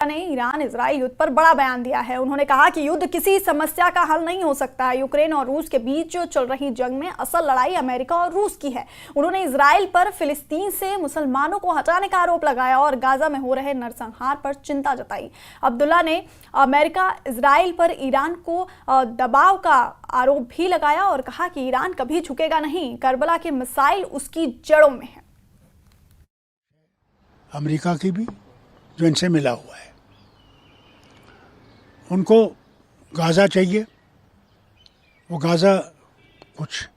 ने Iran Israel युद्ध पर बड़ा बयान दिया है। उन्होंने कहा कि युद्ध किसी समस्या का हल नहीं हो सकता है। यूक्रेन और रूस के बीच चल रही जंग में असल लड़ाई अमेरिका और रूस की है। उन्होंने इजराइल पर फिलिस्तीन से मुसलमानों को हटाने का आरोप लगाया और गाजा में हो रहे नरसंहार पर चिंता जताई। अब्दुल्ला ने अमेरिका इजराइल पर ईरान को दबाव का आरोप भी लगाया और कहा कि ईरान कभी झुकेगा नहीं, करबला के मिसाइल उसकी जड़ों में है। अमेरिका की भी जो इनसे मिला हुआ है, उनको गाज़ा चाहिए। वो गाज़ा कुछ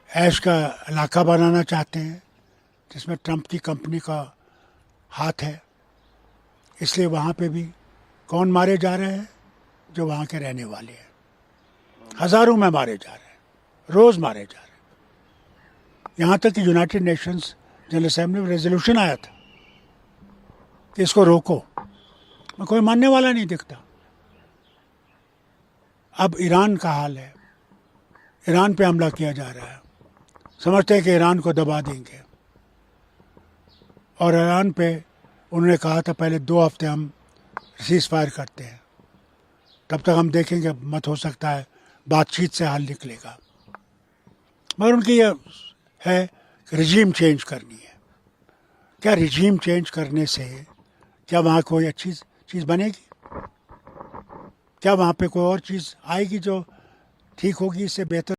ऐश का इलाका बनाना चाहते हैं जिसमें ट्रंप की कंपनी का हाथ है। इसलिए वहाँ पे भी कौन मारे जा रहे हैं? जो वहाँ के रहने वाले हैं। हज़ारों में मारे जा रहे हैं, रोज़ मारे जा रहे हैं। यहाँ तक कि यूनाइटेड नेशंस जनरल असेंबली में रेजोल्यूशन आया था कि इसको रोको, मैं कोई मानने वाला नहीं दिखता। अब ईरान का हाल है, ईरान पे हमला किया जा रहा है। समझते हैं कि ईरान को दबा देंगे, और ईरान पे उन्होंने कहा था पहले 2 हफ्ते हम सीज़ फायर करते हैं, तब तक हम देखेंगे, मत हो सकता है बातचीत से हल निकलेगा। मगर उनकी यह है कि रिजीम चेंज करनी है। क्या रिजीम चेंज करने से क्या वहाँ कोई अच्छी चीज़ बनेगी? क्या वहाँ पे कोई और चीज़ आएगी जो ठीक होगी, इससे बेहतर?